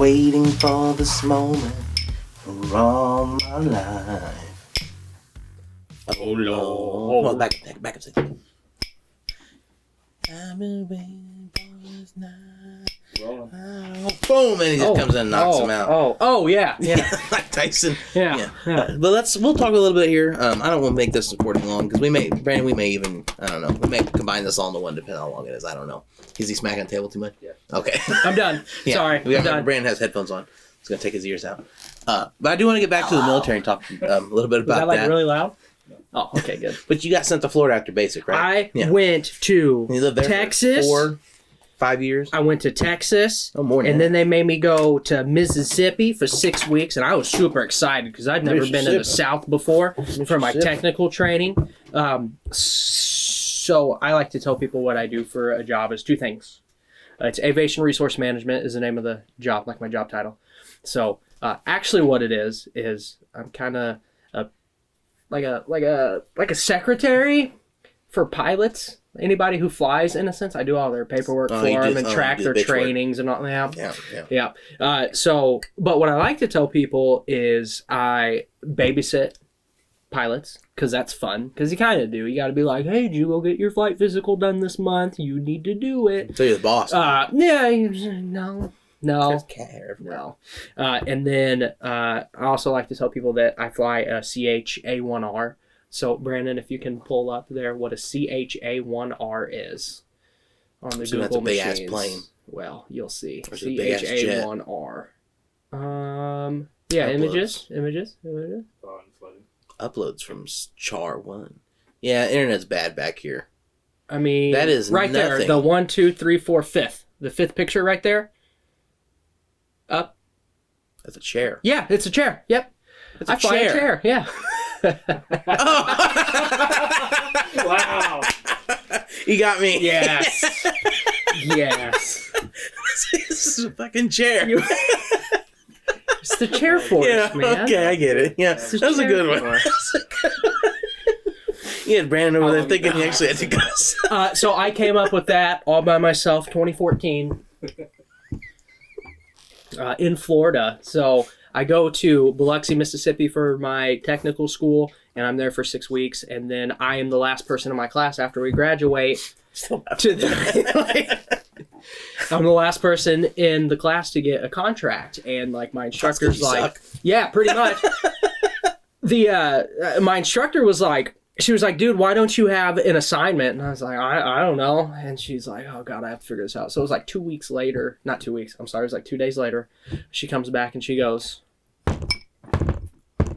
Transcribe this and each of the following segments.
waiting for this moment for all my life. Oh Lord. Well, back up. I've been waiting for this night. Boom, and he just comes in and knocks him out. Oh, yeah. Like Tyson. Yeah. But we'll talk a little bit here. I don't want to make this recording long because we may even, I don't know, we may combine this all into one depending on how long it is. I don't know. Is he smacking the table too much? Yeah. Okay. I'm done. Yeah. Sorry. I'm done. Brandon has headphones on. He's going to take his ears out. But I do want to get back to the military and talk a little bit about that. Is that really loud? Oh, okay, good. But you got sent to Florida after basic, right? I went to you lived there Texas. For 5 years? I went to Texas. Oh, more than and that. then they made me go to Mississippi for 6 weeks, and I was super excited because I'd never been to the South before for my technical training. So I like to tell people what I do for a job is 2 things. It's Aviation Resource Management is the name of the job, like my job title. So actually what it is I'm kind of like a secretary for pilots. Anybody who flies, in a sense, I do all their paperwork for them and track their trainings and all that. Yeah. But what I like to tell people is I babysit pilots because that's fun. Because you kind of do. You got to be like, hey, did you go get your flight physical done this month? You need to do it. So you're the boss. No. No. And then I also like to tell people that I fly a CHA-1R. So, Brandon, if you can pull up there what a CHA-1R is on the Google that's a big machines. ass plane. Well, you'll see. CHA-1R. Images. Uploads from Char 1. Yeah, internet's bad back here. I mean, that is right nothing. there. The 1, 2, 3, 4, 5th. The 5th picture right there. Up. That's a chair. Yeah, it's a chair. Yep. I fly a chair. Yeah. Wow. You got me. Yes. This is a fucking chair. It's the chair force, man. Okay, I get it. Yeah, that was a good one. You had Brandon over there thinking he actually had to go. So I came up with that all by myself, 2014, in Florida. So I go to Biloxi, Mississippi for my technical school, and I'm there for 6 weeks. And then I am the last person in my class after we graduate. I'm the last person in the class to get a contract, and like my instructor's like, yeah, pretty much. My instructor was like, she was like, dude, why don't you have an assignment? And I was like, I don't know. And she's like, oh God, I have to figure this out. So it was like 2 weeks later, not 2 weeks, I'm sorry, it was like 2 days later. She comes back and she goes,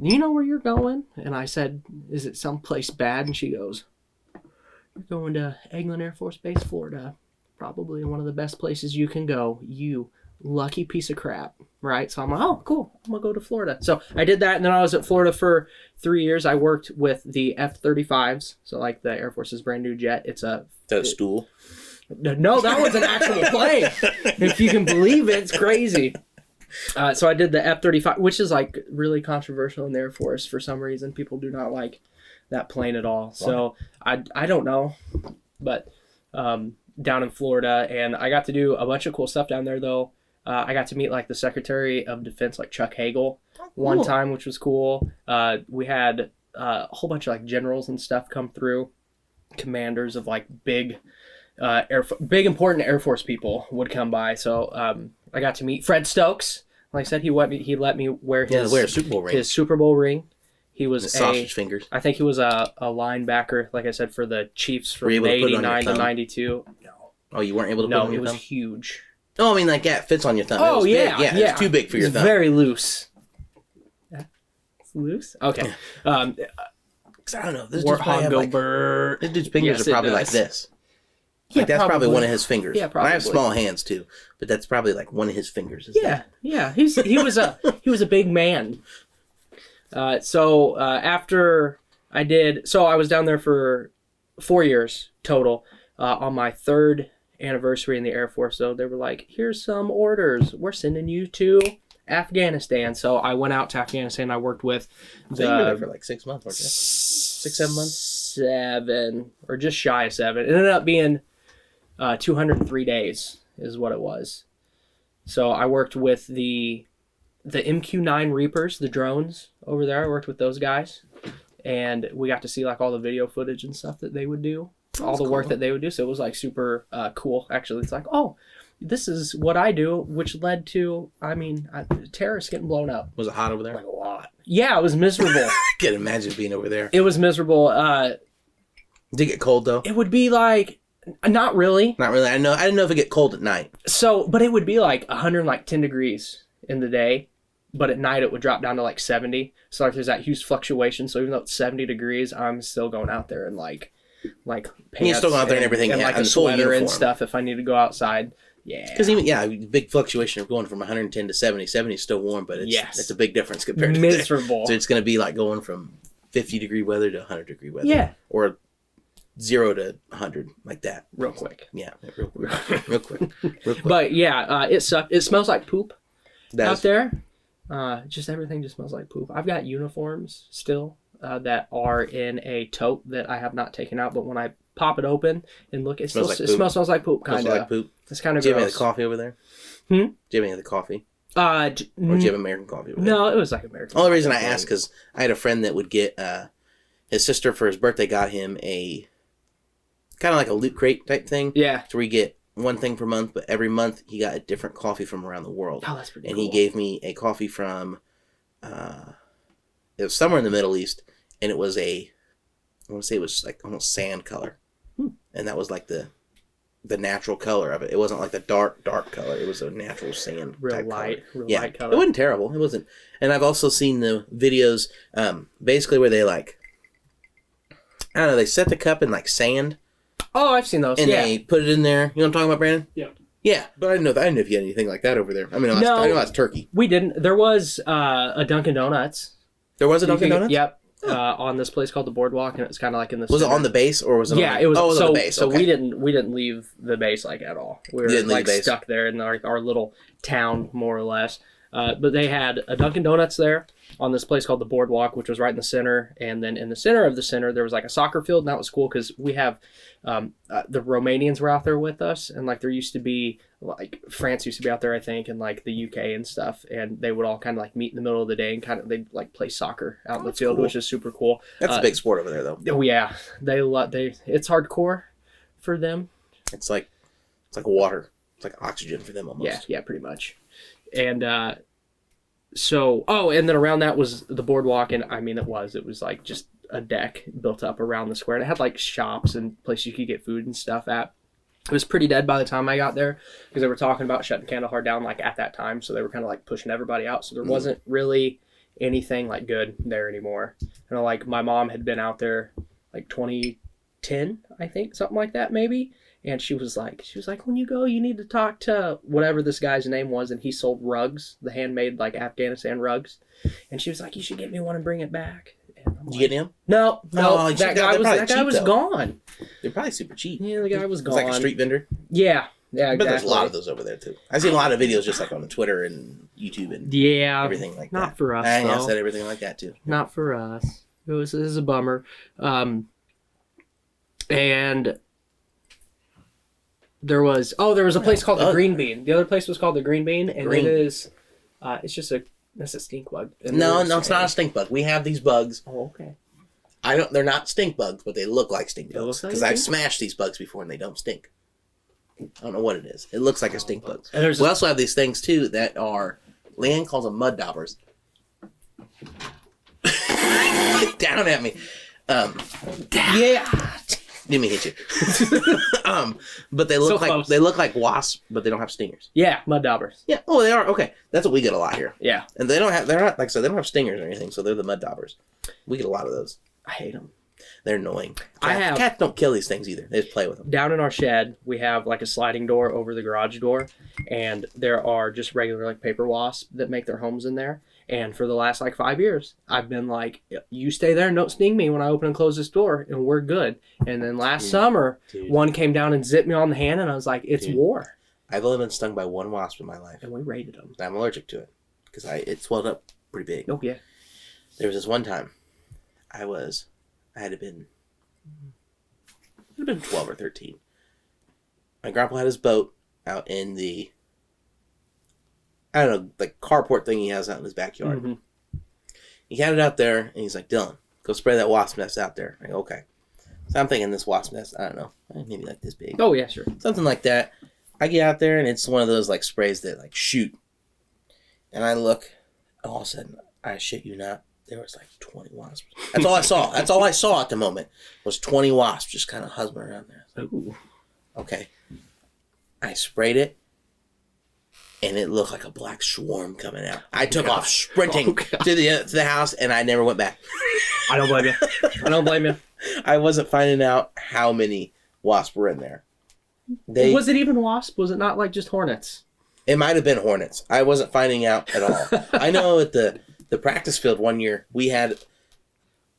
you know where you're going? And I said, is it someplace bad? And she goes, you're going to Eglin Air Force Base, Florida. Probably one of the best places you can go. You lucky piece of crap, right? So I'm like, oh, cool. I'm going to go to Florida. So I did that, and then I was at Florida for 3 years. I worked with the F-35s, so like the Air Force's brand new jet. It's a stool. No, that was an actual plane. If you can believe it, it's crazy. So I did the F-35, which is like really controversial in the Air Force for some reason. People do not like that plane at all. So I don't know, but down in Florida, and I got to do a bunch of cool stuff down there though. I got to meet like the Secretary of Defense, like Chuck Hagel, one time, which was cool. We had a whole bunch of like generals and stuff come through, commanders of like big important Air Force people would come by. So I got to meet Fred Stokes. Like I said, he let me wear his Super Bowl ring. He was sausage fingers. I think he was a linebacker, like I said, for the Chiefs from 89 to 92. No. Oh, you weren't able to put it on your thumb? No, it was huge. Oh, I mean, like, yeah, it fits on your thumb. Oh, yeah. It's too big for your thumb. It's very loose. It's loose? Okay. Because I don't know. This dude's fingers are probably like this. Like, that's probably one of his fingers. Yeah, probably. I have small hands, too. But that's probably, like, one of his fingers. Yeah. He was a big man. So after I did... So I was down there for 4 years total. On my 3rd anniversary in the Air Force, though, they were like, here's some orders. We're sending you to Afghanistan. So I went out to Afghanistan. I worked with you were there for like 6 months, weren't you? 6, 7 months? 7, or just shy of 7. It ended up being 203 days is what it was. So I worked with the MQ-9 Reapers, the drones over there. I worked with those guys, and we got to see like all the video footage and stuff that they would do, all the work that they would do. So it was like super cool. Actually, it's like, oh, this is what I do, which led to, terrorists getting blown up. Was it hot over there? Like a lot. Yeah, it was miserable. I can imagine being over there. It was miserable. Did it get cold though? It would be like, not really. Not really. I didn't know if it get cold at night. So, but it would be like 110 degrees in the day, but at night it would drop down to like 70. So like there's that huge fluctuation. So even though it's 70 degrees, I'm still going out there in like pants. You're still going out there and everything, and like a sweater and stuff if I need to go outside. Yeah. Because even big fluctuation of going from 110 to 70. 70 is still warm, but it's a big difference compared to miserable. So it's going to be like going from 50-degree weather to 100-degree weather. Yeah. Or 0 to 100, like that. Real quick. Yeah, real quick. Real quick. But yeah, it sucked. It smells like poop out there. Just everything just smells like poop. I've got uniforms still that are in a tote that I have not taken out, but when I pop it open and look, it smells like poop. Kind of. Smells like poop. It's kind of gross. Do you have any of the coffee over there? Do you have any of the coffee? Or do you have American coffee over there? No, it was like American. Only reason I asked because I had a friend that would get his sister for his birthday got him a kind of like a Loot Crate type thing. Yeah. So we get one thing per month, but every month he got a different coffee from around the world. Oh, that's pretty cool. And he gave me a coffee from, it was somewhere in the Middle East, and it was I want to say it was like almost sand color. And that was like the natural color of it. It wasn't like the dark color. It was a natural sand type light color. It wasn't terrible. It wasn't. And I've also seen the videos, basically where they like, I don't know, they set the cup in like sand. Oh, I've seen those. And they put it in there. You know what I'm talking about, Brandon? Yeah. Yeah, but I didn't know if you had anything like that over there. I mean, I know that's turkey. We didn't. There was a Dunkin' Donuts. There was a Dunkin' Donuts? Yep. On this place called the Boardwalk, and it's kind of like in the. Was it on the base or was it? Yeah, it was. Oh, it was on the base. So okay. we didn't leave the base like at all. We were like stuck there in our little town, more or less. But they had a Dunkin' Donuts there on this place called the Boardwalk, which was right in the center. And then in the center of the center, there was like a soccer field, and that was cool because we have the Romanians were out there with us, and like there used to be like France used to be out there, I think, and like the UK and stuff, and they would all kind of like meet in the middle of the day and they'd like play soccer out in the field, which is super cool. That's a big sport over there, though. Oh yeah, it's hardcore for them. It's like water. It's like oxygen for them almost. Yeah, pretty much. And and then around that was the Boardwalk, and I mean it was like just a deck built up around the square, and it had like shops and places you could get food and stuff at. It was pretty dead by the time I got there because they were talking about shutting Kandahar down like at that time, so they were kind of like pushing everybody out, so there wasn't really anything like good there anymore. Like my mom had been out there like 2010, I think, something like that maybe. And she was like, when you go, you need to talk to whatever this guy's name was, and he sold rugs, the handmade like Afghanistan rugs. And she was like, you should get me one and bring it back. Did you get him? No, that guy was gone. They're probably super cheap. Yeah, the guy was gone. It's like a street vendor. Yeah, exactly. But there's a lot of those over there too. I've seen a lot of videos just like on Twitter and YouTube and everything like that. Not for us. I said everything like that too. Not for us. It was a bummer. And there was a place called the Green Bean. The other place was called the Green Bean, and it is that's a stink bug. No, it's not a stink bug. We have these bugs. Oh, okay. They're not stink bugs, but they look like stink bugs because I've smashed these bugs before and they don't stink. I don't know what it is. It looks like a stink bug. We also have these things too that are, Leanne calls them mud daubers. Down at me. Yeah. Didn't mean to hit you. But they look like wasps, but they don't have stingers. Yeah, mud daubers. Yeah. Oh, they are. Okay, that's what we get a lot here. Yeah. And they're not like I said, they don't have stingers or anything, so they're the mud daubers. We get a lot of those. I hate them. They're annoying. Cats don't kill these things either. They just play with them. Down in our shed, we have like a sliding door over the garage door, and there are just regular like paper wasps that make their homes in there. And for the last like 5 years, I've been like, you stay there and don't sting me when I open and close this door, and we're good. And then last summer, one came down and zipped me on the hand, and I was like, it's war. I've only been stung by one wasp in my life. And we raided them. I'm allergic to it because it swelled up pretty big. Oh, yeah. There was this one time I had been 12 or 13. My grandpa had his boat out in the I don't know, like carport thing he has out in his backyard. Mm-hmm. He had it out there, and he's like, Dylan, go spray that wasp nest out there. I go, okay. So I'm thinking this wasp nest, I don't know, maybe like this big. Oh, yeah, sure. Something like that. I get out there, and it's one of those like sprays that like shoot. And I look, and all of a sudden, I shit you not, there was like 20 wasps. That's all I saw. That's all I saw at the moment was 20 wasps just kind of hovering around there. Like, ooh. Okay. I sprayed it, and it looked like a black swarm coming out. I took off sprinting to the house, and I never went back. I don't blame you. I don't blame you. I wasn't finding out how many wasps were in there. Was it even wasp? Was it not like just hornets? It might have been hornets. I wasn't finding out at all. I know at the practice field one year, we had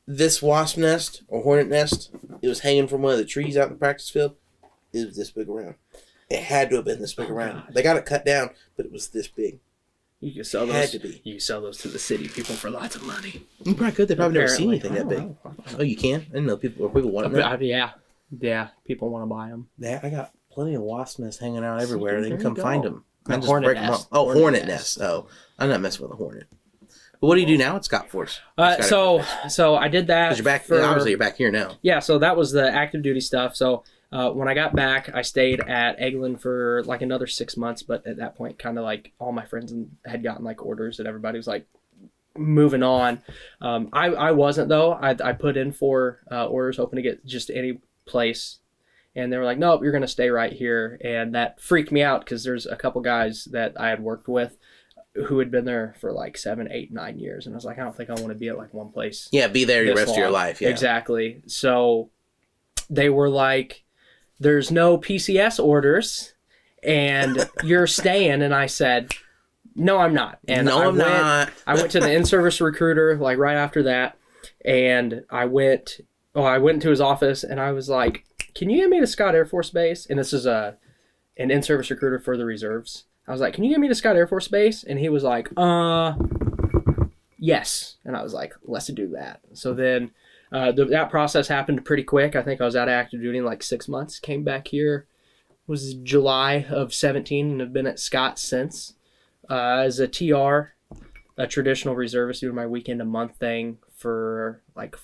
this wasp nest or hornet nest. It was hanging from one of the trees out in the practice field. It was this big around. It had to have been this big around. God. They got it cut down, but it was this big. You can sell those. Had to be. You can sell those to the city people for lots of money. You probably could. They probably never seen anything that big. Know. Oh, you can? I didn't know people want them. Yeah. People want to buy them. Yeah, I got plenty of wasp nests hanging out everywhere. They can come go. find them. I just hornet break them nest. up. Oh, hornet nest. nest. Oh, I'm not messing with a hornet. But what do you do now at Scott Force? So I did that. Because you're back. Obviously, you're back here now. Yeah. So that was the active duty stuff. So when I got back, I stayed at Eglin for like another 6 months. But at that point, kind of like all my friends had gotten like orders, and everybody was like moving on. I wasn't though. I put in for orders, hoping to get just any place. And they were like, nope, you're going to stay right here. And that freaked me out because there's a couple guys that I had worked with who had been there for like 7, 8, 9 years. And I was like, I don't think I want to be at like one place. Yeah, be there the rest of your life. Yeah, exactly. So they were like, there's no PCS orders and you're staying. And I said, no, I'm not. And I'm not. I went to the in-service recruiter like right after that. And I went to his office and I was like, can you get me to Scott Air Force Base? And this is an in-service recruiter for the reserves. I was like, can you get me to Scott Air Force Base? And he was like, yes. And I was like, let's do that. So then that process happened pretty quick. I think I was out of active duty in like 6 months. Came back here, was July of 17, and have been at Scott since. As a TR, a traditional reservist, doing my weekend a month thing for like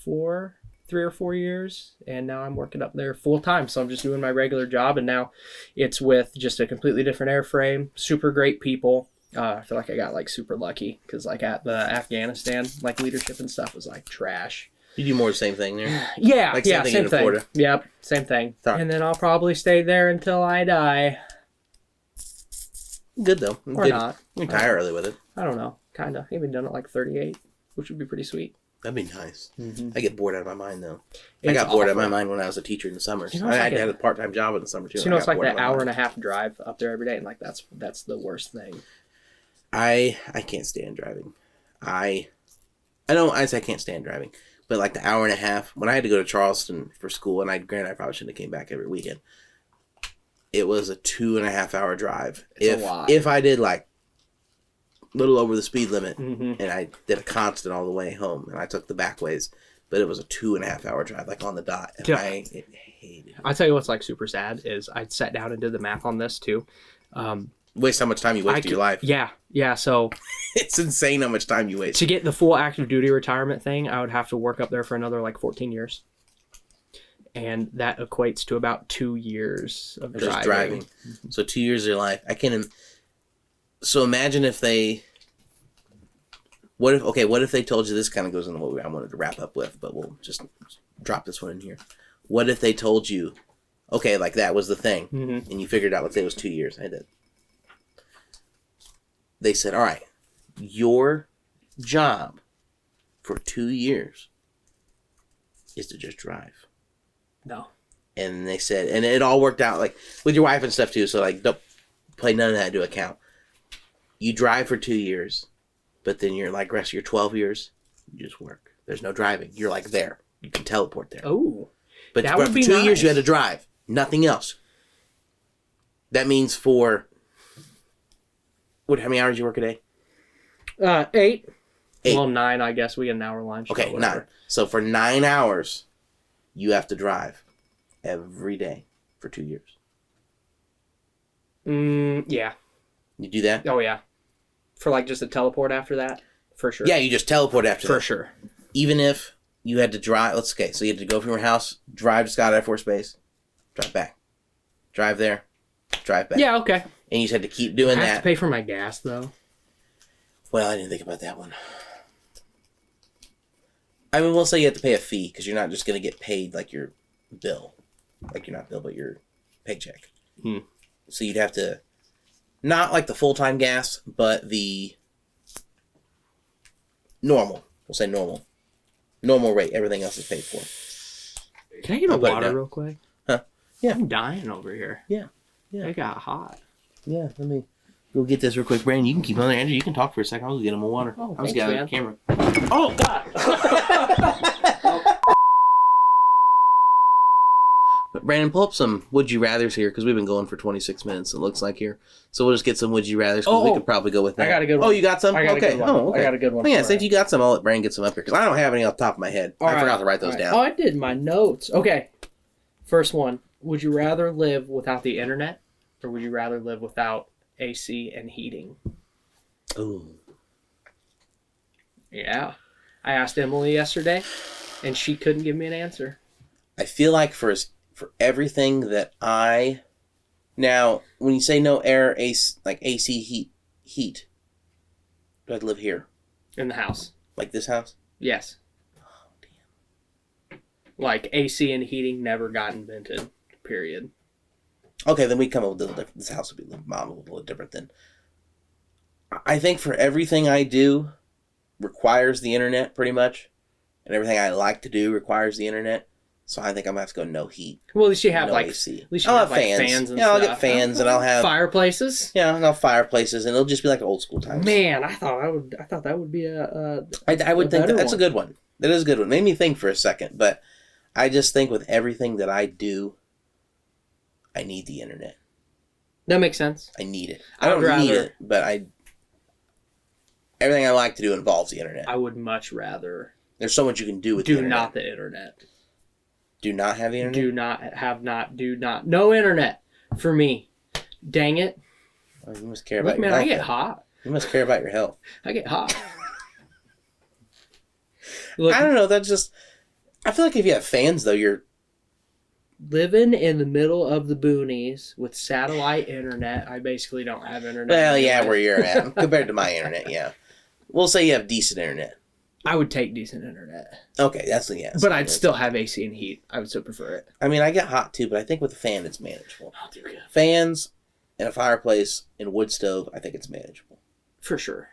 3 or 4 years, and now I'm working up there full time. So I'm just doing my regular job, and now it's with just a completely different airframe, super great people. I feel like I got like super lucky because like at the Afghanistan, like leadership and stuff was like trash. You do more of the same thing there? Yeah, like same thing. Florida. Yep, same thing. Sorry. And then I'll probably stay there until I die. Good though. Or not. You can retire early with it. I don't know. Kind of. Even done at like 38, which would be pretty sweet. That'd be nice. Mm-hmm. I get bored out of my mind though. It's I got bored out of awful. my mind when I was a teacher in the summers. You know, I it's had like a part-time job in the summer too. So it's like that hour and a half drive up there every day, and like that's the worst thing. I can't stand driving. I can't stand driving, but like the hour and a half when I had to go to Charleston for school, and I probably shouldn't have came back every weekend. It was a 2.5 hour drive. It's a lot. If I did like a little over the speed limit, Mm-hmm. and I did a constant all the way home, and I took the back ways, but it was a 2.5 hour drive, like on the dot, and Yeah. I hated it. I tell you what's like super sad is I sat down and did the math on this too. Waste how much time you waste of your life. Yeah. So It's insane how much time you waste. to get the full active duty retirement thing, I would have to work up there for another like 14 years. And that equates to about 2 years of driving. Just driving. So 2 years of your life. So imagine if they... What if they told you, this kind of goes into what I wanted to wrap up with, but we'll just drop this one in here. What if they told you, okay, like that was the thing, Mm-hmm. and you figured out, let's say it was 2 years. I did. They said, all right, your job for 2 years is to just drive. No. And they said, and it all worked out like with your wife and stuff too. So like, don't play none of that into account. You drive for 2 years, but then you're like rest of your 12 years, you just work. There's no driving. You're like there. You can teleport there. Oh. But that for would be 2 years you nice. had to drive. Nothing else. That means for how many hours you work a day? 8. 8. Well, 9, I guess. We get an hour lunch. Okay, or 9. So for 9 hours, you have to drive every day for 2 years. Yeah. You do that? Oh, yeah. For like just a teleport after that? For sure. Yeah, you just teleport after that. For sure. Even if you had to drive, so you had to go from your house, drive to Scott Air Force Base, drive back. Drive there, drive back. Yeah, okay. And you just had to keep doing that. I have to pay for my gas, though. Well, I didn't think about that one. I mean, we'll say you have to pay a fee because you're not just going to get paid like your bill. Like you're not bill, but your paycheck. So you'd have to, not like the full-time gas, but the normal. We'll say normal. Normal rate. Everything else is paid for. Can I get a water real quick? Huh? Yeah. I'm dying over here. Yeah. It got hot. Yeah, let me go get this real quick. Brandon, you can keep on there. Andrew, you can talk for a second. I'll go get him a water. Oh, I'll just thanks, get out man. of the camera. Oh, God! But Brandon, pull up some Would You Rathers here, because we've been going for 26 minutes, it looks like here. So we'll just get some Would You Rathers, because we could probably go with that. I got a good one. Oh, you got some? I got a good one. Oh, okay. I got a good one. Well, yeah, so if you got some, I'll let Brandon get some up here, because I don't have any off the top of my head. I forgot to write those down. Oh, I did my notes. Okay. First one. Would you rather live without the internet, or would you rather live without AC and heating? Ooh. Yeah. I asked Emily yesterday, and she couldn't give me an answer. I feel like for everything that now, when you say no air, AC, like AC heat, do I live here? In the house. Like this house? Yes. Oh, damn. Like AC and heating never got invented, period. Okay, then we come up with a little different. This house would be a little different then. I think for everything I do requires the internet pretty much, and everything I like to do requires the internet. So I think I'm gonna have to go no heat. Well, at least you have no like AC. At least you I'll have have like fans. fans and yeah, stuff. I'll get fans and I'll have fireplaces. Yeah, I'll have fireplaces and it'll just be like old school times. Man, I thought that would be I would think that's a good one. That is a good one. Made me think for a second, but I just think with everything that I do, I need the internet. That makes sense. I need it. I don't need it, but everything I like to do involves the internet. I would much rather. There's so much you can do with the internet. Do not the internet. Do not have the internet? Do not. No internet for me. Dang it. Oh, you must care about your man, health. I get hot. You must care about your health. I get hot. Look, I don't know. That's just... I feel like if you have fans, though, you're... Living in the middle of the boonies with satellite internet, I basically don't have internet. Well, yeah, where you're at. Compared to my internet, yeah. We'll say you have decent internet. I would take decent internet. Okay, that's the yes. But I'd still have AC and heat. I would still prefer it. I mean, I get hot too, but I think with a fan, it's manageable. Oh, dear God. Fans and a fireplace and wood stove, I think it's manageable. For sure.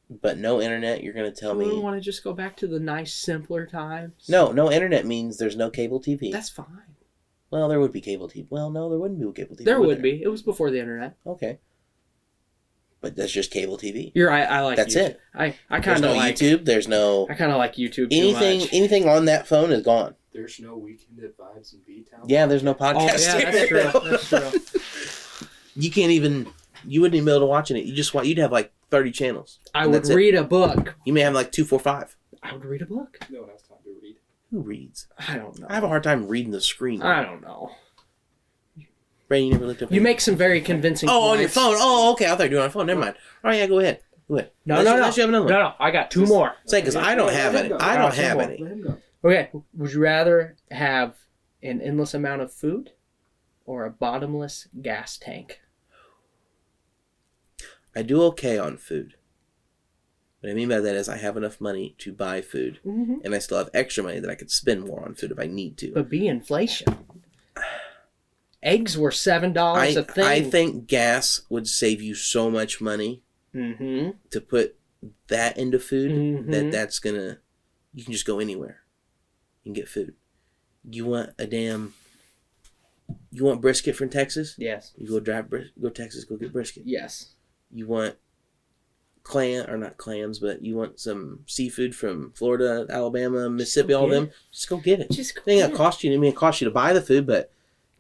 But no internet, you're going to tell me... You want to just go back to the nice, simpler times? No internet means there's no cable TV. That's fine. Well, there would be cable TV. Well, no, there wouldn't be cable TV. There would be. It was before the internet. Okay. But that's just cable TV. You're right. I like that's YouTube. It. I kind of no like YouTube. There's no... I kind of like YouTube anything, too much. Anything on that phone is gone. There's no Weekend at Vibes in BTown. Yeah, there's no podcast. Oh, yeah, that's true. That's true. You can't even... You wouldn't even be able to watch it. You'd have like 30 channels. I would read a book. You may have like 245. I would read a book. No one has time to read. Who reads? I don't know. I have a hard time reading the screen. I don't know. Brandon, you never looked up... You make some very convincing points. on your phone. Oh, okay. I thought you were doing it on your phone. Never mind. All right, yeah, go ahead. Go ahead. No. Unless you have another one. No, I got two more. Say, because I don't have any. I don't have any. Okay. Would you rather have an endless amount of food or a bottomless gas tank? I do okay on food. What I mean by that is I have enough money to buy food, and I still have extra money that I could spend more on food if I need to. But be inflation. Eggs were $7 a thing. I think gas would save you so much money to put that into food that's gonna... You can just go anywhere. You can get food. You want brisket from Texas? Yes. You go Texas, go get brisket. Yes. You want not clams, but you want some seafood from Florida, Alabama, Mississippi, all of them, just go get it. Just go it ain't get gonna cost you. I mean, it costs you to buy the food, but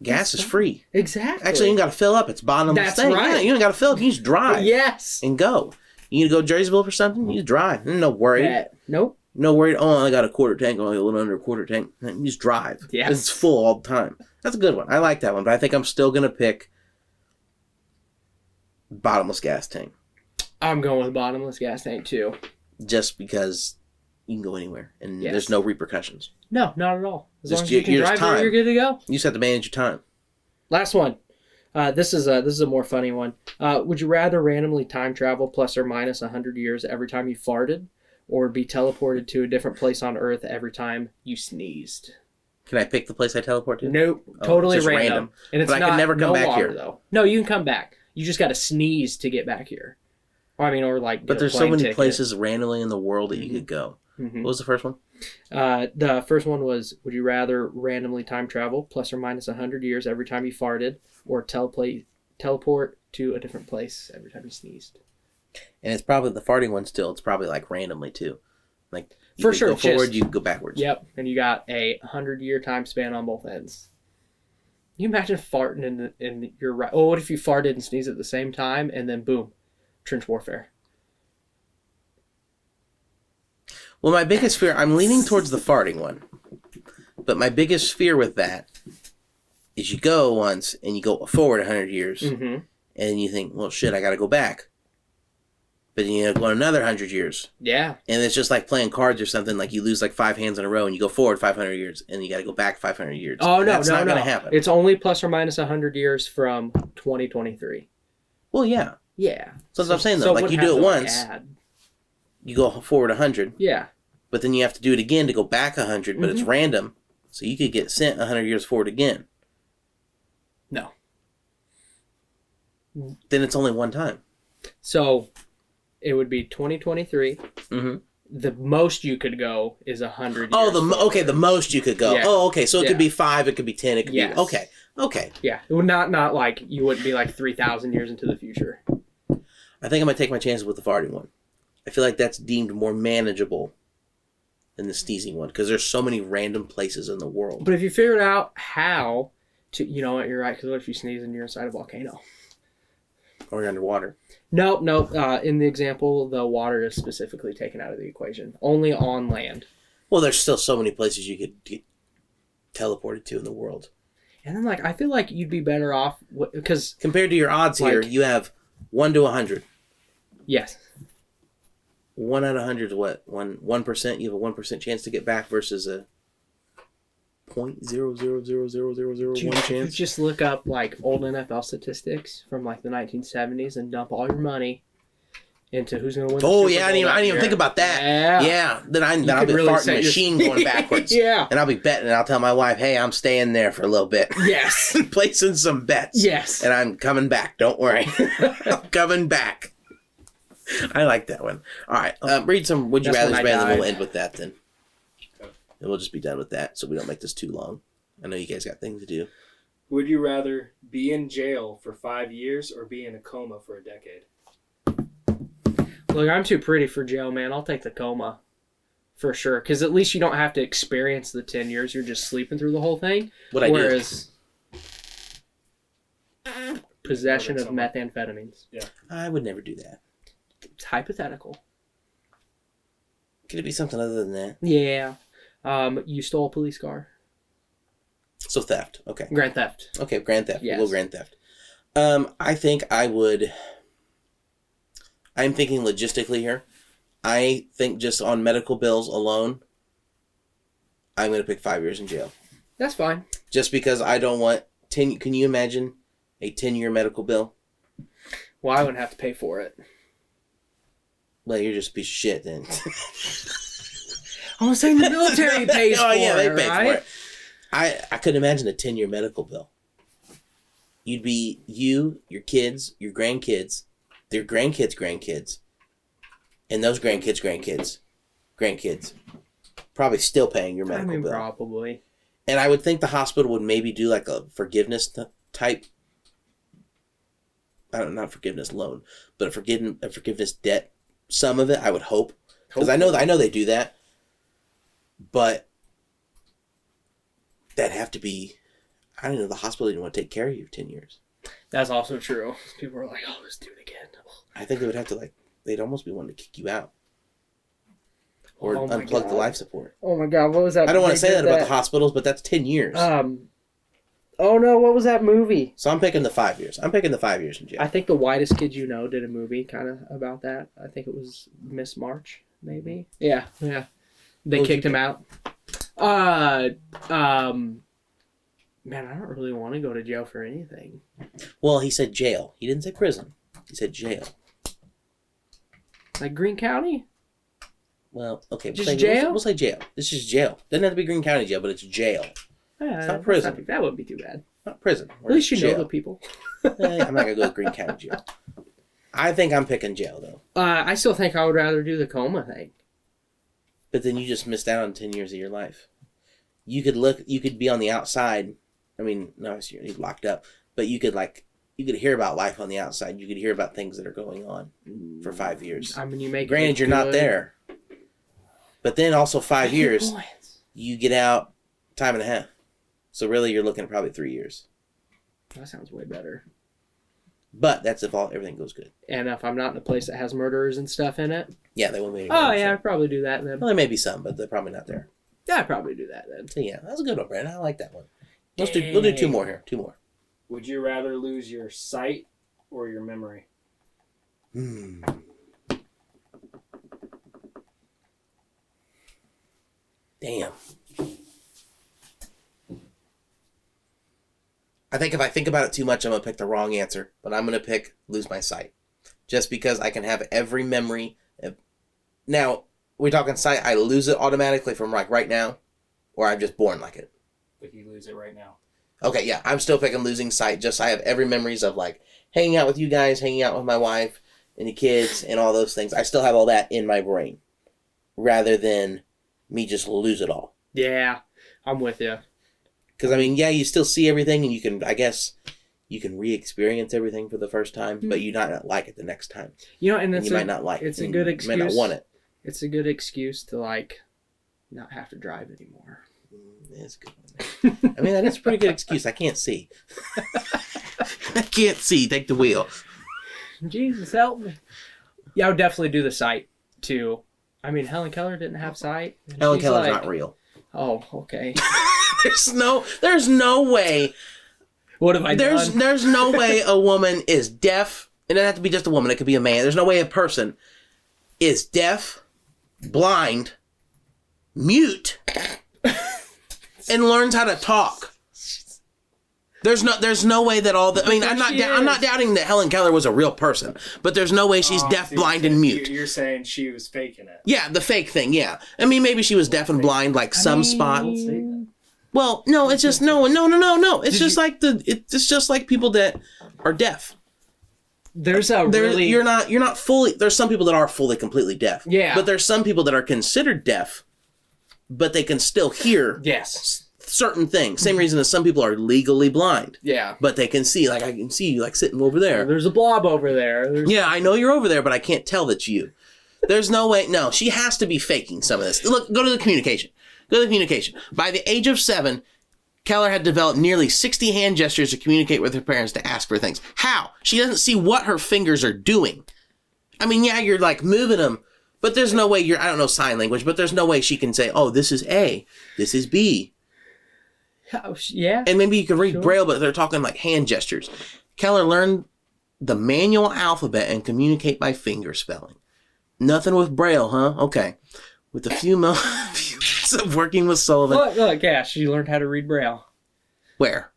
gas is free. Exactly. Actually, you ain't got to fill up. It's bottomless. That's thing. right. Yeah, you ain't got to fill up. You just drive. Yes. And go. You need to go to Jerrysville for something? You just drive. No worry. Nope. No worry. Oh, I got a quarter tank. Only a little under a quarter tank. You just drive. Yeah. It's full all the time. That's a good one. I like that one, but I think I'm still gonna pick bottomless gas tank. I'm going with bottomless gas tank too. Just because you can go anywhere and there's no repercussions. No, not at all. As Just long as you can drive there, you're good to go. You just have to manage your time. Last one. This is a more funny one. Would you rather randomly time travel plus or minus 100 years every time you farted, or be teleported to a different place on Earth every time you sneezed? Can I pick the place I teleport to? Nope, totally it's random. And it's but I can never come back water, here. Though. No, you can come back. You just got to sneeze to get back here. Or like. But there's so many places randomly in the world that you could go. Mm-hmm. What was the first one? The first one was: would you rather randomly time travel plus or minus 100 years every time you farted, or teleport to a different place every time you sneezed? And it's probably the farting one still. It's probably like randomly too. Like you For could sure, go forward, you can go backwards. Yep, and you got a 100-year time span on both ends. Can you imagine farting in your right? Oh, what if you farted and sneezed at the same time, and then boom, trench warfare? Well, my biggest fear, I'm leaning towards the farting one. But my biggest fear with that is you go once and you go forward 100 years. Mm-hmm. And you think, well, shit, I got to go back. But then you go another 100 years. Yeah. And it's just like playing cards or something. Like you lose like 5 hands in a row and you go forward 500 years. And you got to go back 500 years. Oh, no, That's not no. going to happen. It's only plus or minus 100 years from 2023. Well, yeah. Yeah. So that's what I'm saying, though. Like you do it once. You go forward 100. Yeah. But then you have to do it again to go back 100, but it's random. So you could get sent 100 years forward again. No. Then it's only one time. So it would be 2023. Mm-hmm. The most you could go is 100 years. Oh, the most you could go. Yeah. Oh, okay. So it could be 5, it could be 10, it could be... Okay. Yeah. It would not like, you wouldn't be like 3,000 years into the future. I think I'm going to take my chances with the farting one. I feel like that's deemed more manageable than the sneezing one, because there's so many random places in the world. But if you figured out how to, you know what, you're right, because what if you sneeze and you're inside a volcano? Or you're underwater. Nope. In the example, the water is specifically taken out of the equation. Only on land. Well, there's still so many places you could get teleported to in the world. And then, I feel like you'd be better off, because... Compared to your odds here, you have 1 to 100. Yes. 1 out of 100 is what? 1%? You have a 1% chance to get back versus a 0.0000001 chance. Just look up old NFL statistics from the 1970s and dump all your money into who's going to win. Oh yeah, I didn't even think about that. Yeah. Then I'll be really farting machine going backwards. Yeah. And I'll be betting, and I'll tell my wife, hey, I'm staying there for a little bit. Yes. Placing some bets. Yes. And I'm coming back. Don't worry. I'm coming back. I like that one. All right. Read some Would You Rather's, and then we'll end with that then. Okay. And we'll just be done with that so we don't make this too long. I know you guys got things to do. Would you rather be in jail for 5 years or be in a coma for a decade? Look, I'm too pretty for jail, man. I'll take the coma. For sure. Because at least you don't have to experience the 10 years. You're just sleeping through the whole thing. Whereas possession of methamphetamines. Yeah. I would never do that. It's hypothetical. Could it be something other than that? Yeah. You stole a police car. So theft. Okay. Grand theft. Okay, grand theft. Yes. We'll go grand theft. I think I would... I'm thinking logistically here. I think just on medical bills alone, I'm going to pick 5 years in jail. That's fine. Just because I don't want... Can you imagine a 10-year medical bill? Well, I wouldn't have to pay for it. Well, you're just a piece of shit then. I was saying the military pays for it. Oh, yeah, they pay right? for it. I couldn't imagine a 10-year medical bill. You'd be you, your kids, your grandkids, their grandkids, and those grandkids, probably still paying your medical bill. Probably. And I would think the hospital would maybe do like a forgiveness type. I don't know, not forgiveness loan, but a forgiveness debt. Some of it, I would hope, because I know they do that. But that'd have to be. I don't know. The hospital didn't want to take care of you for 10 years. That's also true. People are like, "Oh, let's do it again." I think they would have to they'd almost be wanting to kick you out. Or unplug God. the life support. Oh my God, what was that? I don't want to say that about the hospitals, but that's 10 years. Oh no, what was that movie? So I'm picking the 5 years. I'm picking the 5 years in jail. I think The Whitest Kid You Know did a movie kind of about that. I think it was Miss March, maybe. Yeah. They kicked him out. Man, I don't really want to go to jail for anything. Well, he said jail. He didn't say prison. He said jail. Like Greene County? Well, okay. Just jail? We'll say jail. This is jail. Doesn't have to be Greene County jail, but it's jail. It's not prison. That wouldn't be too bad. Not prison. At least you know the people. I'm not going to go with Greene County jail. I think I'm picking jail, though. I still think I would rather do the coma thing. But then you just missed out on 10 years of your life. You could be on the outside. I mean, no, you're locked up. But you could hear about life on the outside. You could hear about things that are going on for 5 years. I mean, you make Granted, you're not there. But then also 5 years, you get out time and a half. So really, you're looking at probably 3 years. That sounds way better. But that's if everything goes good. And if I'm not in a place that has murderers and stuff in it. Yeah, they won't be. Oh yeah, I'd probably do that then. Well, there may be some, but they're probably not there. Yeah, I'd probably do that then. So yeah, that's a good one, Brandon. I like that one. We'll do 2 more here. 2 more. Would you rather lose your sight or your memory? Damn. I think if I think about it too much, I'm going to pick the wrong answer. But I'm going to pick lose my sight. Just because I can have every memory. Now, we're talking sight. I lose it automatically from like right now. Or I'm just born like it. But you lose it right now. Okay, yeah. I'm still picking losing sight. Just I have every memories of like hanging out with you guys, hanging out with my wife and the kids and all those things. I still have all that in my brain. Rather than me just lose it all. Yeah, I'm with you. Because, I mean, yeah, you still see everything, and you can, I guess, you can re-experience everything for the first time, but you might not like it the next time. You know, and you might not like it. It's a good excuse. You might not want it. It's a good excuse to, like, not have to drive anymore. It's a good one. I mean, that is a pretty good excuse. I can't see. I can't see. Take the wheel. Jesus, help me. Yeah, I would definitely do the sight, too. I mean, Helen Keller didn't have sight. Helen Keller's not real. Oh, okay. There's no way. What have I done? There's no way a woman is deaf. It doesn't have to be just a woman. It could be a man. There's no way a person is deaf, blind, mute, and learns how to talk. There's no way that I mean, I'm not doubting that Helen Keller was a real person, but there's no way she's deaf, blind, and mute. You're saying she was faking it. Yeah, the fake thing, yeah. I mean, maybe she was deaf and blind, like some spot. Well, no, it's just no. It's just like people that are deaf. You're not fully. There's some people that are fully, completely deaf. Yeah. But there's some people that are considered deaf, but they can still hear. Yes. Certain things. Same reason as some people are legally blind. Yeah. But they can see, like I can see you like sitting over there. There's a blob over there. Yeah, I know you're over there, but I can't tell that's you. There's no way. No, she has to be faking some of this. Look, go to the communication. By the age of 7, Keller had developed nearly 60 hand gestures to communicate with her parents to ask for things. How? She doesn't see what her fingers are doing. I mean, yeah, you're like moving them, but there's no way I don't know sign language, but there's no way she can say, oh, this is A, this is B. Yeah. And maybe you can read Braille, but they're talking like hand gestures. Keller learned the manual alphabet and communicate by finger spelling. Nothing with Braille, huh? Okay. With a few months of working with Sullivan. Look, yeah, she learned how to read Braille. Where?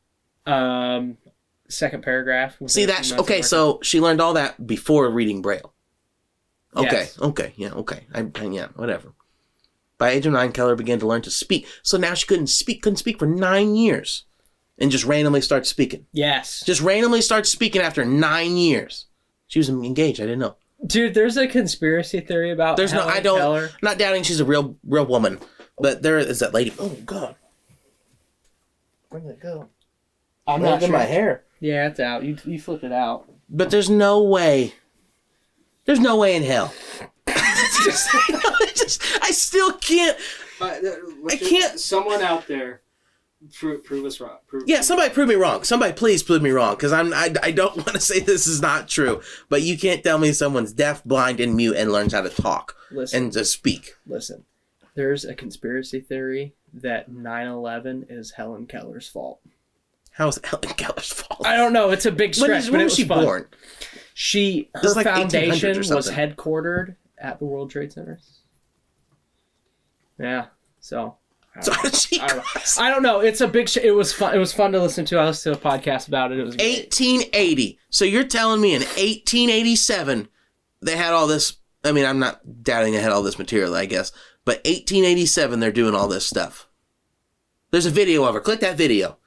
Second paragraph. See, that's okay. So she learned all that before reading Braille. Okay. Yes. Okay. Yeah. Okay. Yeah. Whatever. By age of 9, Keller began to learn to speak. So now she couldn't speak for 9 years. And just randomly starts speaking. Yes. Just randomly starts speaking after 9 years. She was engaged. I didn't know. Dude, there's a conspiracy theory about Helen Keller. I'm not doubting she's a real woman. But there is that lady. Oh, God. Where did it go? I'm not sure. My hair. Yeah, it's out. You flipped it out. But there's no way. There's no way in hell. I still can't. I can't. Someone out there prove us wrong. Somebody prove me wrong. Somebody please prove me wrong, because I don't want to say this is not true. But you can't tell me someone's deaf, blind, and mute and learns how to talk and to speak. Listen, there's a conspiracy theory that 9/11 is Helen Keller's fault. How is Helen Keller's fault? I don't know. It's a big stretch, but it was she fun. born? Her like 1800s foundation or was something. headquartered at the World Trade Centers. Yeah, so So how did she I don't know. It's a big. It was fun. It was fun to listen to. I listened to a podcast about it. It was great. 1880. So you're telling me in 1887 they had all this? I mean, I'm not doubting they had all this material, I guess, but 1887 they're doing all this stuff. There's a video of her. Click that video.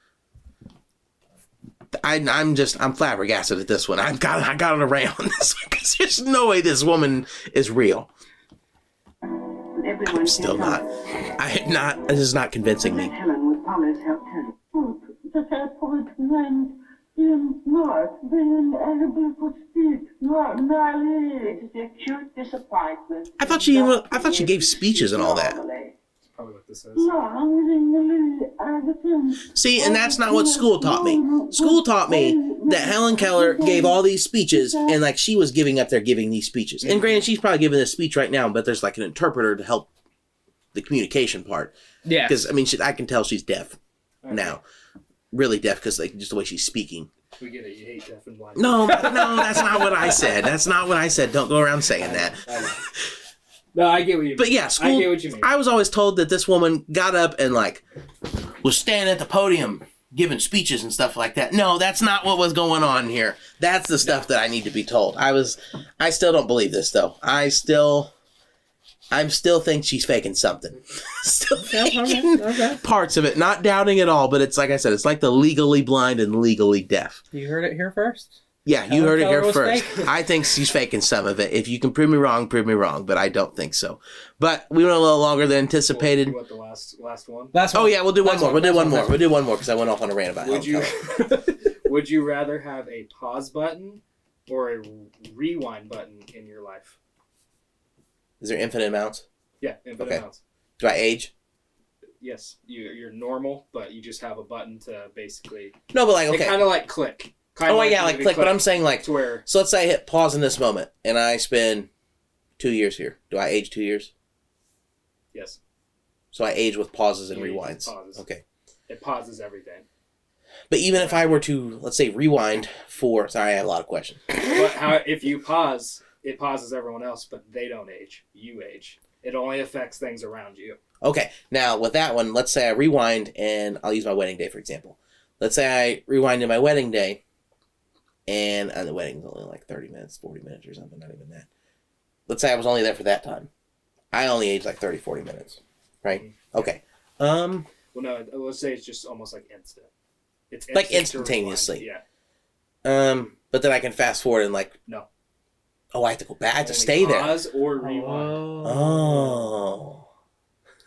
I'm flabbergasted at this one. I got it around this one because there's no way this woman is real. I'm still not. This is not convincing me. Helen with Paula's help too. Das appointment in March, when everybody could speak normally. It is a cute disappointment. I thought she gave speeches and all that. Probably what this is. See, and that's not what school taught me. School taught me that Helen Keller gave all these speeches, and like she was giving up there giving these speeches. And granted, she's probably giving this speech right now, but there's like an interpreter to help the communication part. Yeah. Because I mean, I can tell she's deaf now, really deaf because like just the way she's speaking. We get it. You hate deaf and blind. No, that's not what I said. That's not what I said. Don't go around saying that. No, I get what you mean. But yeah, school. I get what you mean. I was always told that this woman got up and like was standing at the podium giving speeches and stuff like that. No, that's not what was going on here. That's the stuff that I need to be told. I still don't believe this though. I still think she's faking something. Still faking parts of it. Not doubting at all, but it's like I said, it's like the legally blind and legally deaf. You heard it here first. Yeah, you heard it here was first. fake. I think she's faking some of it. If you can prove me wrong, but I don't think so. But we went a little longer than anticipated. What, the last one? Last one. Oh yeah, we'll do one Last more. one. We'll do one more. Last We'll do one more because I went off on a rant about Would Helen you Keller. would you rather have a pause button or a rewind button in your life? Is there infinite amounts? Yeah, infinite Okay. amounts. Do I age? Yes, you're normal, but you just have a button to basically. No, but like It okay. kind of like click. Kinda Oh yeah, like movie click. But I'm saying like. to where So let's say I hit pause in this moment, and I spend 2 years here. Do I age 2 years? yes, So I age with pauses and You age with rewinds. pauses. Okay. it pauses everything. But even if I were to, let's say, rewind for... Sorry, I have a lot of questions. But if you pause, it pauses everyone else, but they don't age. You age. It only affects things around you. Okay, now with that one, let's say I rewind, and I'll use my wedding day, for example. Let's say I rewind to my wedding day, and the wedding's only like 30 minutes, 40 minutes or something, not even that. Let's say I was only there for that time. I only aged like 30, 40 minutes, right? Okay. Well, no, let's say it's just almost like instant. It's Like instant to instantaneously. rewind. Yeah. But then I can fast forward and like... No. Oh, I have to go back. I have to Only stay there. Pause or rewind. Oh.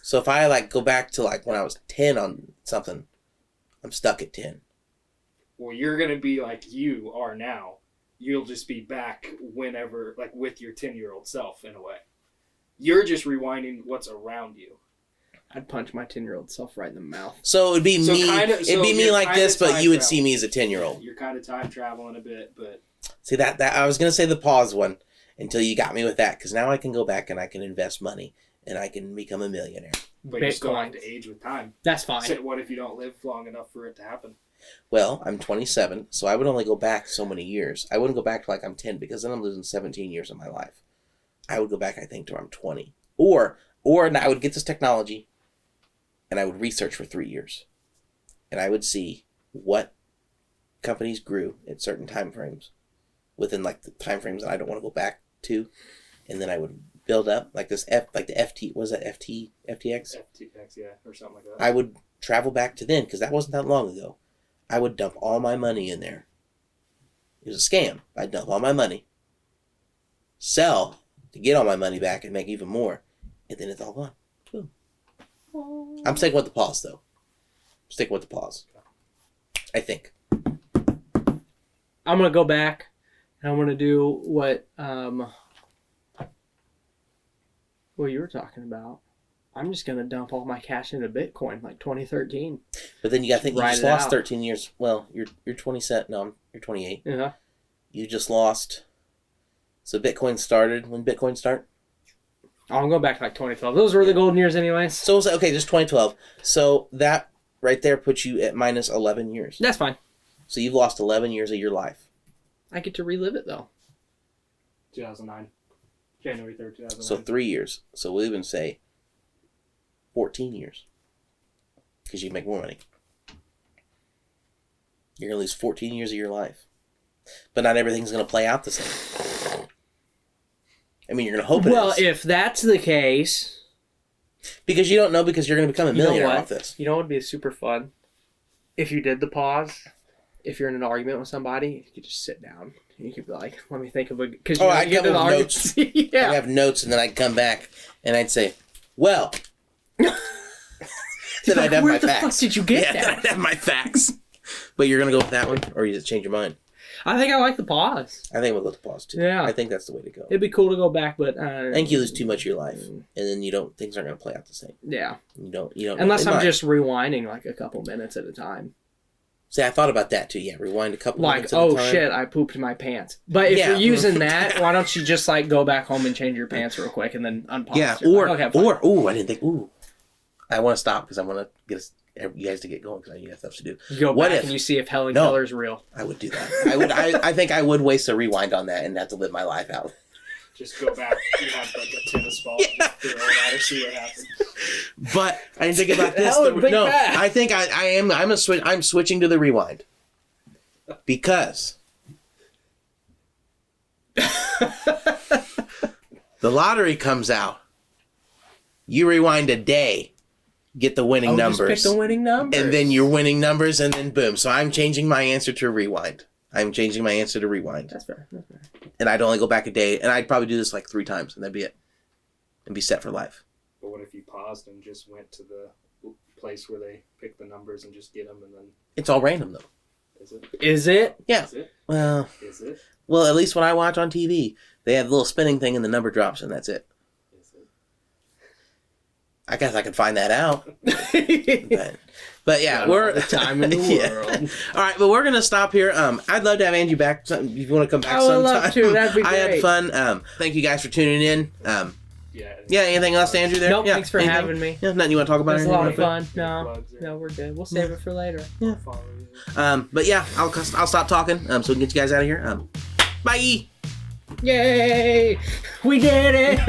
So if I like go back to like when I was 10 on something, I'm stuck at 10. Well, you're gonna be like you are now. You'll just be back whenever, like with your 10-year-old self in a way. You're just rewinding what's around you. I'd punch my 10-year-old self right in the mouth. So it'd be So me. It'd be me you're like kinda this, but time you would see traveling. me as a 10-year-old. You're kind of time traveling a bit, but See that I was gonna say the pause one until you got me with that, because now I can go back and I can invest money and I can become a millionaire. you still have Bitcoin. to age with time. That's fine. So what if you don't live long enough for it to happen? Well, I'm 27, so I would only go back so many years. I wouldn't go back to like I'm 10 because then I'm losing 17 years of my life. I would go back, I think, to where I'm 20, or I would get this technology, and I would research for 3 years, and I would see what companies grew at certain time frames within like the time frames that I don't want to go back to, and then I would build up like this the FTX? FTX, yeah, or something like that. I would travel back to then because that wasn't that long ago. I would dump all my money in there. It was a scam. I'd dump all my money, sell to get all my money back and make even more, and then it's all gone. Boom. I'm sticking with the pause though. Sticking with the pause. I think. I'm gonna go back and I'm gonna do what you were talking about. I'm just gonna dump all my cash into Bitcoin like 2013. But then you got to think you Ride just it lost out. 13 years. Well, you're 27. No, you're 28. Yeah. You just lost. So Bitcoin started. When Bitcoin start? I'm going back to like 2012. Those were the golden years anyways. So it was, okay, just 2012. So that right there puts you at minus 11 years. That's fine. So you've lost 11 years of your life. I get to relive it though. 2009. January 3rd, 2009. So 3 years. So we'll even say 14 years. Because you make more money. You're going to lose 14 years of your life. But not everything's going to play out the same. I mean, you're going to hope it is. Well, if that's the case... Because you don't know because you're going to become a millionaire off this. You know what would be super fun? If you did the pause, if you're in an argument with somebody, you could just sit down. You could be like, let me think of a... Cause you I get notes. Yeah. I have notes, and then I'd come back, and I'd say, well... then I'd have where my the facts. fuck did you get that? I'd have my facts. But you're going to go with that one, or you just change your mind? I think I like the pause. I think we'll let the pause, too. Yeah. I think that's the way to go. It'd be cool to go back, but... I think you lose too much of your life, and then things aren't going to play out the same. Yeah. You don't. Unless I'm just rewinding like a couple minutes at a time. See, I thought about that too. Yeah, rewind a couple minutes Like, at a oh time. shit, I pooped my pants. But if you're using that, why don't you just like go back home and change your pants real quick and then unpause? Yeah, I didn't think. I want to stop because I want to get you guys to get going because I have stuff to do. You go back and you see if Helen Keller's real. I would do that. I think I would waste a rewind on that and have to live my life out. Just go back and have like a tennis ball and just throw it out or see what happens. But I didn't think about this. I think I'm switching to the rewind. Because the lottery comes out. You rewind a day, get the winning numbers. Just pick the winning numbers. And then your winning numbers, and then boom. So I'm changing my answer to rewind. That's fair. And I'd only go back a day, and I'd probably do this like 3 times, and that'd be it. And be set for life. But what if you paused and just went to the place where they pick the numbers and just get them and then... It's all random, though. Is it? Yeah. Is it? Well, Is it? Well, at least when I watch on TV, they have a little spinning thing and the number drops, and that's it. Is it? I guess I could find that out. But yeah, we're the time in the world. All right, but we're gonna stop here. I'd love to have Angie back. If you want to come back sometime, I would love to. That'd be great. I had fun. Thank you guys for tuning in. Yeah. Anything else, Andrew? There? Nope. Yeah, thanks for having me. Yeah, nothing you want to talk about? It was a lot of fun. No, we're good. We'll save it for later. Yeah. But yeah, I'll stop talking. So we can get you guys out of here. Bye. Yay! We did it!